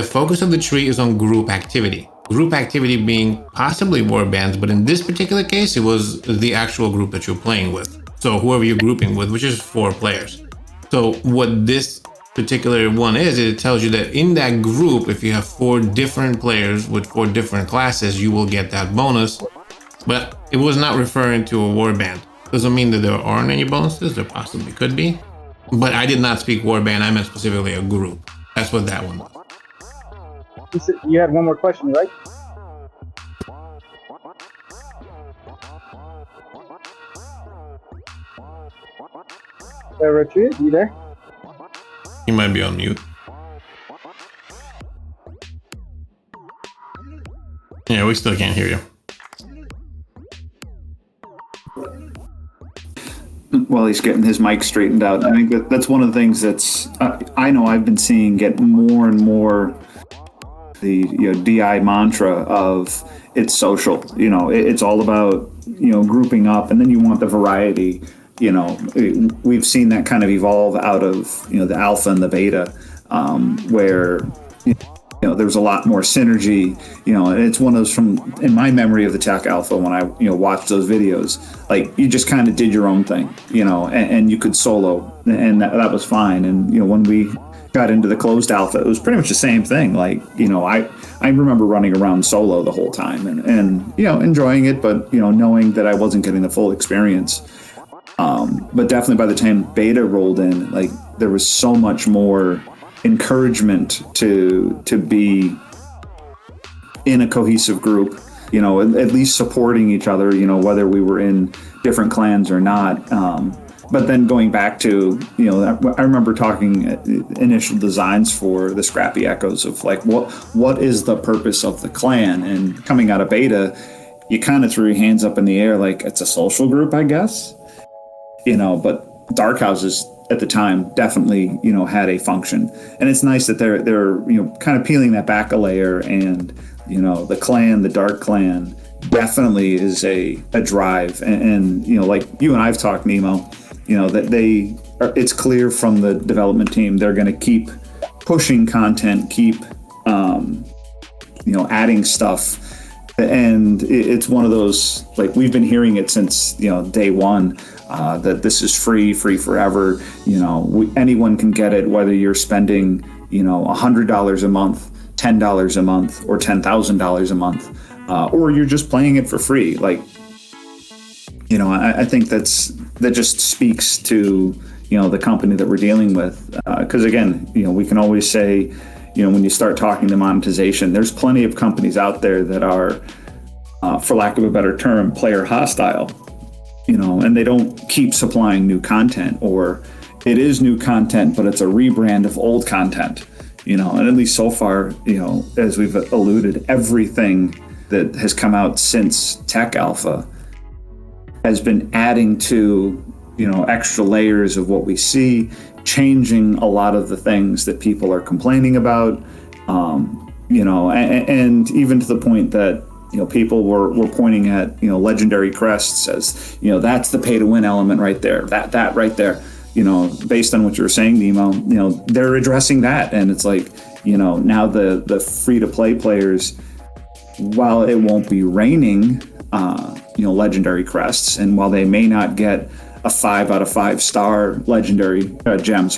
focus of the tree is on group activity. Group activity being possibly warbands, but in this particular case, it was the actual group that you're playing with. So whoever you're grouping with, which is 4 players. So what this particular one is, it tells you that in that group, if you have 4 different players with 4 different classes, you will get that bonus. But it was not referring to a warband. Doesn't mean that there aren't any bonuses. There possibly could be. But I did not speak warband. I meant specifically a group. That's what that one was. You had one more question, right? Eretria, you there? You might be on mute. Yeah, we still can't hear you. Well, he's getting his mic straightened out. I think that's one of the things that's I know I've been seeing get more and more the DI mantra of it's social. It's all about grouping up, and then you want the variety. We've seen that kind of evolve out of the alpha and the beta, where there's a lot more synergy, and it's one of those in my memory of the tech alpha when I, watched those videos, like you just kind of did your own thing, and you could solo, and that was fine. And, when we got into the closed alpha, it was pretty much the same thing. Like, I remember running around solo the whole time and enjoying it, but, knowing that I wasn't getting the full experience. But definitely by the time beta rolled in, like there was so much more encouragement to be in a cohesive group, at least supporting each other, whether we were in different clans or not. But then going back to, I remember talking initial designs for the Scrappy Echoes of like, what is the purpose of the clan? And coming out of beta, you kind of threw your hands up in the air like it's a social group, I guess. But dark houses at the time definitely, had a function. And it's nice that they're kind of peeling that back a layer, and, the clan, the dark clan definitely is a drive. And like you and I've talked, Nemo, that it's clear from the development team, they're going to keep pushing content, keep, adding stuff. And it's one of those, like we've been hearing it since, day one, that this is free forever. Anyone can get it, whether you're spending, $100 a month, $10 a month, or $10,000 a month, or you're just playing it for free. Like, I think that just speaks to, the company that we're dealing with. Because again, we can always say, when you start talking to monetization, there's plenty of companies out there that are, for lack of a better term, player hostile, and they don't keep supplying new content, or it is new content, but it's a rebrand of old content, and at least so far, as we've alluded, everything that has come out since Tech Alpha has been adding to, extra layers of what we see, changing a lot of the things that people are complaining about, and even to the point that, people were pointing at, legendary crests as, that's the pay to win element right there, that right there, based on what you were saying, Nemo, they're addressing that. And it's like, now the free to play players, while it won't be raining, legendary crests, and while they may not get a 5 out of 5 star legendary gem,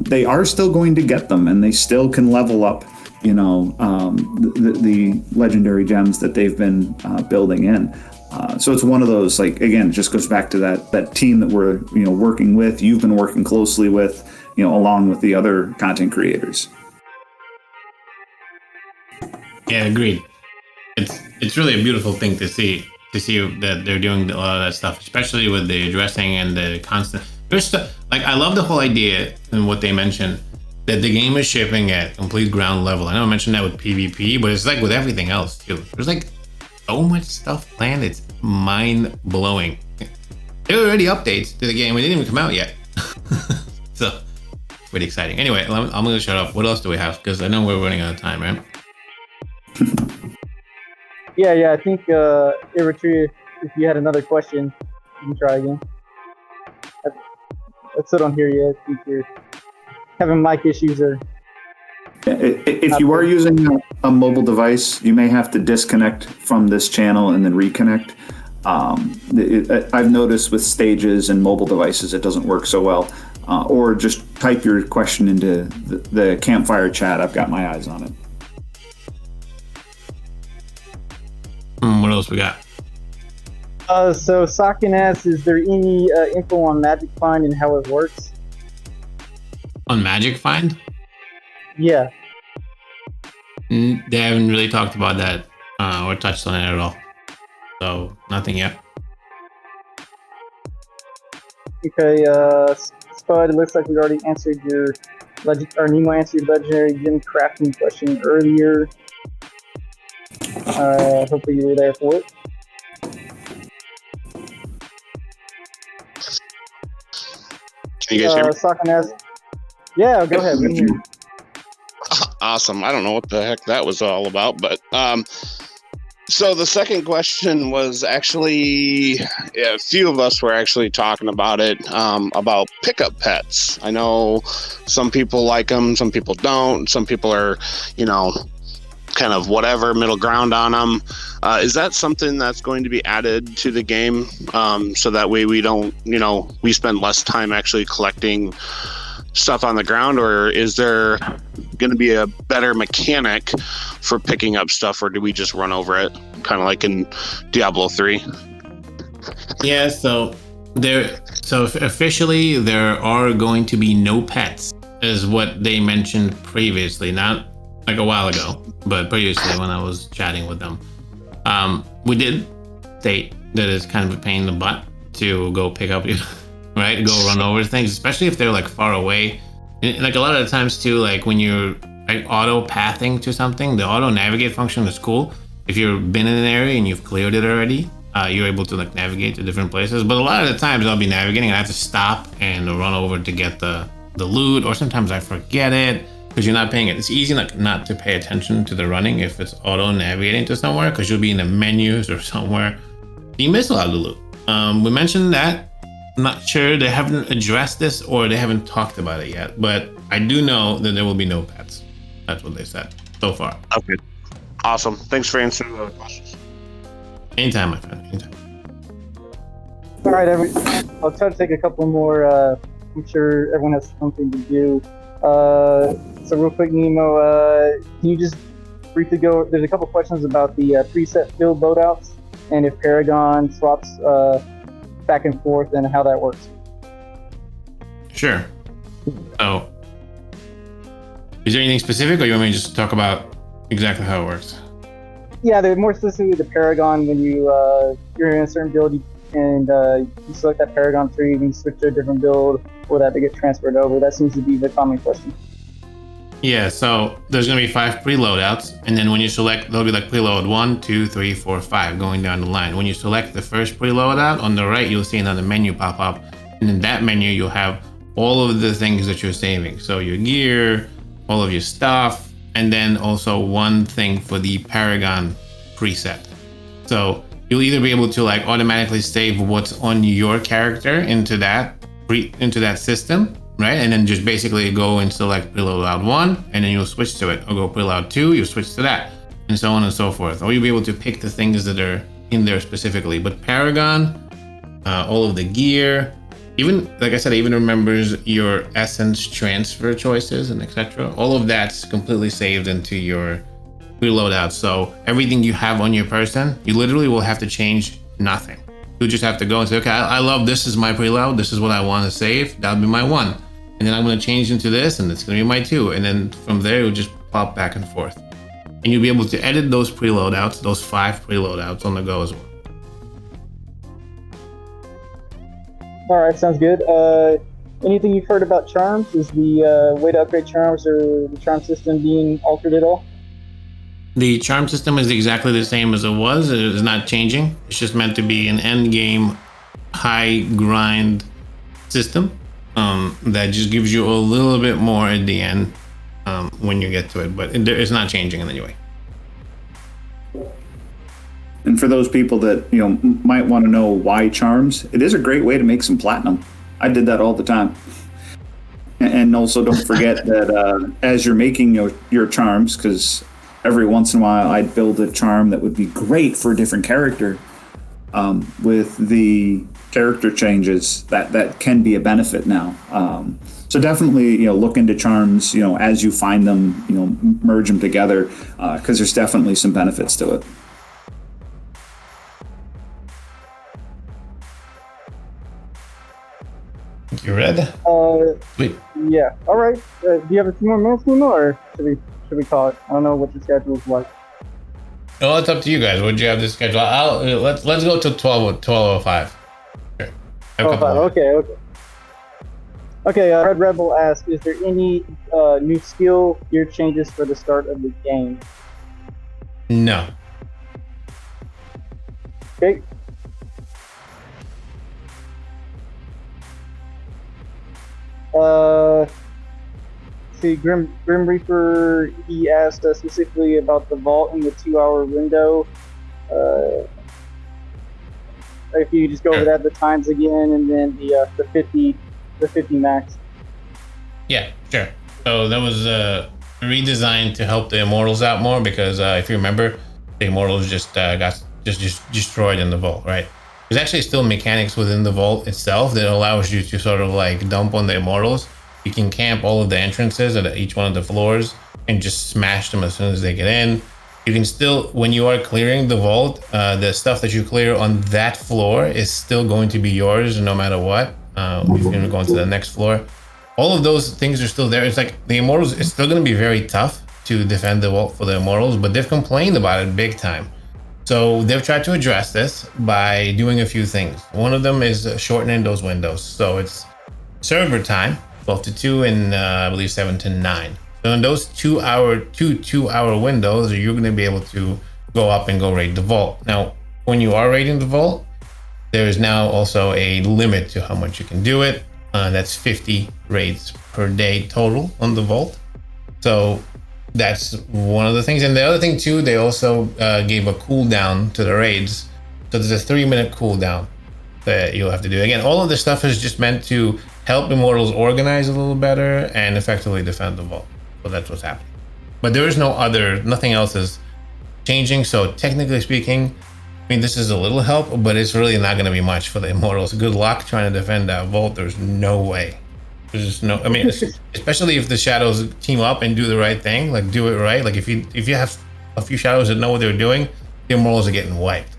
they are still going to get them, and they still can level up, the legendary gems that they've been building in. So it's one of those, like, again, it just goes back to that team that we're, working with, you've been working closely with, along with the other content creators. Yeah, agreed. It's really a beautiful thing to see that they're doing a lot of that stuff, especially with the addressing and the constant. Like, I love the whole idea and what they mentioned, that the game is shipping at complete ground level. I know I mentioned that with PvP, but it's like with everything else too. There's like so much stuff planned. It's mind blowing. There are already updates to the game. It didn't even come out yet. So pretty exciting. Anyway, I'm gonna shut up. What else do we have? Because I know we're running out of time, right? Yeah. I think Eretria, if you had another question, you can try again. I still don't hear you. I think you're having mic issues. Or if you are using a mobile device, you may have to disconnect from this channel and then reconnect. I've noticed with stages and mobile devices, it doesn't work so well. Or just type your question into the Campfire chat. I've got my eyes on it. What else we got? So Sakin asks, is there any info on Magic Find and how it works? On Magic Find? Yeah. They haven't really talked about that or touched on it at all. So nothing yet. Okay, Spud, it looks like we already answered your Nemo answered your legendary gem crafting question earlier. Hopefully you were there for it. Can you guys hear me? Sakin asks, yeah, go ahead. Awesome. I don't know what the heck that was all about, but So the second question was actually, a few of us were actually talking about it, about pickup pets. I know some people like them, some people don't. Some people are, kind of whatever, middle ground on them. Is that something that's going to be added to the game, so that way we don't, we spend less time actually collecting stuff on the ground, or is there going to be a better mechanic for picking up stuff, or do we just run over it, kind of like in Diablo 3? Yeah, so officially there are going to be no pets, is what they mentioned previously, not like a while ago, but previously when I was chatting with them. We did state that it's kind of a pain in the butt to go pick up your right, go run over things, especially if they're like far away. And, like a lot of the times too, like when you're like auto pathing to something, the auto navigate function is cool. If you've been in an area and you've cleared it already, you're able to like navigate to different places. But a lot of the times I'll be navigating and I have to stop and run over to get the loot, or sometimes I forget it because you're not paying it. It's easy like not to pay attention to the running if it's auto navigating to somewhere, because you'll be in the menus or somewhere. You miss a lot of the loot. We mentioned that. I'm not sure, they haven't addressed this or they haven't talked about it yet, but I do know that there will be no pets. That's what they said so far. Okay. Awesome. Thanks for answering the questions. Anytime, my friend. Anytime. All right, I'll try to take a couple more. I'm sure everyone has something to do. So real quick, Nemo, can you just briefly go? There's a couple questions about the preset build loadouts and if Paragon swaps back and forth and how that works. Sure. Oh, is there anything specific, or you want me to just talk about exactly how it works? Yeah, they're more specifically the Paragon. When you're in a certain build and you select that Paragon tree, when you switch to a different build, will that get transferred over? That seems to be the common question. Yeah, so there's going to be 5 preloadouts, and then when you select, there'll be like preload 1, 2, 3, 4, 5 going down the line. When you select the first preloadout, on the right, you'll see another menu pop up, and in that menu, you'll have all of the things that you're saving. So your gear, all of your stuff, and then also one thing for the Paragon preset. So you'll either be able to like automatically save what's on your character into that system, right? And then just basically go and select preload 1, and then you'll switch to it, or go preload 2, you'll switch to that, and so on and so forth. Or you'll be able to pick the things that are in there specifically. But Paragon, all of the gear, even like I said, it even remembers your essence transfer choices and etc. All of that's completely saved into your preloadout. So everything you have on your person, you literally will have to change nothing. You just have to go and say, okay, I love this is my preload. This is what I want to save. That'll be my 1. And then I'm going to change into this, and it's going to be my 2. And then from there, it'll just pop back and forth. And you'll be able to edit those preloadouts, those 5 preloadouts on the go as well. All right, sounds good. Anything you've heard about charms? Is the way to upgrade charms or the charm system being altered at all? The charm system is exactly the same as it was. It is not changing. It's just meant to be an end game high grind system that just gives you a little bit more at the end when you get to it, but it's not changing in any way. And for those people that might want to know why charms, it is a great way to make some platinum. I did that all the time. And also don't forget that as you're making your charms, because every once in a while I'd build a charm that would be great for a different character. With the character changes, that can be a benefit now. So definitely, look into charms, as you find them, merge them together, because there's definitely some benefits to it. You read? Sweet. Yeah. All right. Do you have a few more minutes, Nemo, or should we call it? I don't know what your schedule is like. Well, it's up to you guys. Would you have this schedule? Let's go to 12:05. Sure. Okay. Red Rebel asks, is there any new skill gear changes for the start of the game? No. Okay. See, Grim Reaper, he asked specifically about the vault in the 2-hour window. If you just go over that, the times again, and then the 50 max. Yeah, sure. So that was redesigned to help the Immortals out more because if you remember, the Immortals just got destroyed in the vault, right? There's actually still mechanics within the vault itself that allows you to sort of like dump on the Immortals. You can camp all of the entrances at each one of the floors and just smash them as soon as they get in. You can still, when you are clearing the vault, the stuff that you clear on that floor is still going to be yours no matter what. If you're going to go into the next floor, all of those things are still there. It's like the Immortals, it's still going to be very tough to defend the vault for the Immortals, but they've complained about it big time. So they've tried to address this by doing a few things. One of them is shortening those windows. So it's server time, 12 to 2 and I believe 7 to 9. So in those 2 hour windows, you're going to be able to go up and go raid the vault. Now, when you are raiding the vault, there is now also a limit to how much you can do it. That's 50 raids per day total on the vault. So that's one of the things. And the other thing too, they also gave a cooldown to the raids. So there's a 3-minute cooldown that you'll have to do. Again, all of this stuff is just meant to help Immortals organize a little better and effectively defend the vault. So that's what's happening. But there is nothing else is changing. So technically speaking, I mean, this is a little help, but it's really not going to be much for the Immortals. Good luck trying to defend that vault. There's no way. There's just no, I mean, especially if the Shadows team up and do the right thing, like do it right. Like if you have a few Shadows that know what they're doing, the Immortals are getting wiped.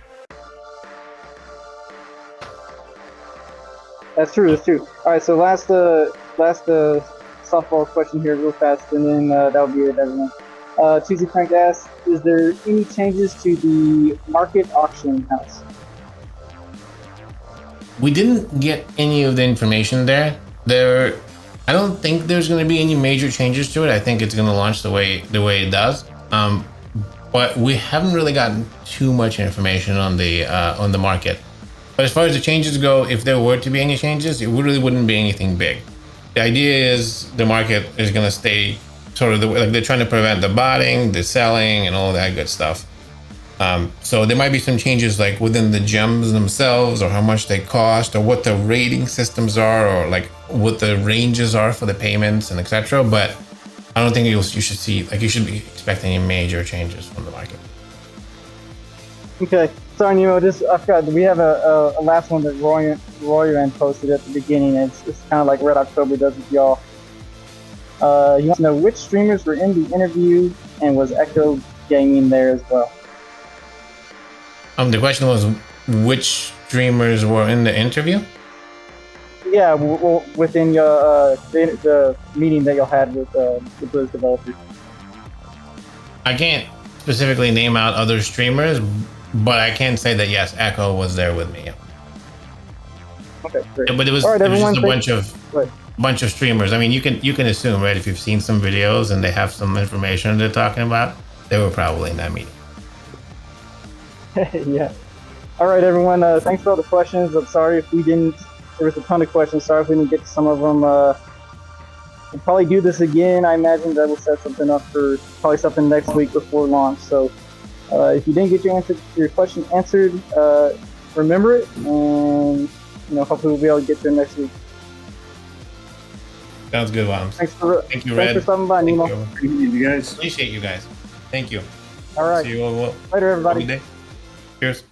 That's true. All right, so last softball question here real fast, and then that'll be it, everyone. Cheesy Frank asks, is there any changes to the market auction house? We didn't get any of the information there. I don't think there's going to be any major changes to it. I think it's going to launch the way it does. But we haven't really gotten too much information on the market. But as far as the changes go, if there were to be any changes, it really wouldn't be anything big. The idea is the market is going to stay sort of like they're trying to prevent the botting, the selling, and all that good stuff. So there might be some changes like within the gems themselves, or how much they cost, or what the rating systems are, or like what the ranges are for the payments and etc. But I don't think you should be expecting any major changes from the market. Okay, sorry Nemo, I forgot, we have a last one that Royan posted at the beginning. It's kind of like RedOctober does with y'all. He wants to know which streamers were in the interview, and was Echo Gaming there as well? The question was which streamers were in the interview? Yeah, well, within the meeting that y'all had with those developers. I can't specifically name out other streamers, but I can say that yes, Echo was there with me. Okay, great. But it was, right, it was just a bunch of streamers. I mean, you can assume, right? If you've seen some videos and they have some information they're talking about, they were probably in that meeting. Yeah. All right, everyone. Thanks for all the questions. I'm sorry if we didn't. There was a ton of questions. Sorry if we didn't get to some of them. We'll probably do this again. I imagine that we'll set something up for probably something next week before launch. So if you didn't get your question answered, remember it, and hopefully we'll be able to get to it next week. Sounds good, Wadums. Thank you, Red. Thanks for stopping by, Nemo. Appreciate you guys. Appreciate you guys. Thank you. All right. See you all later, everybody. Cheers.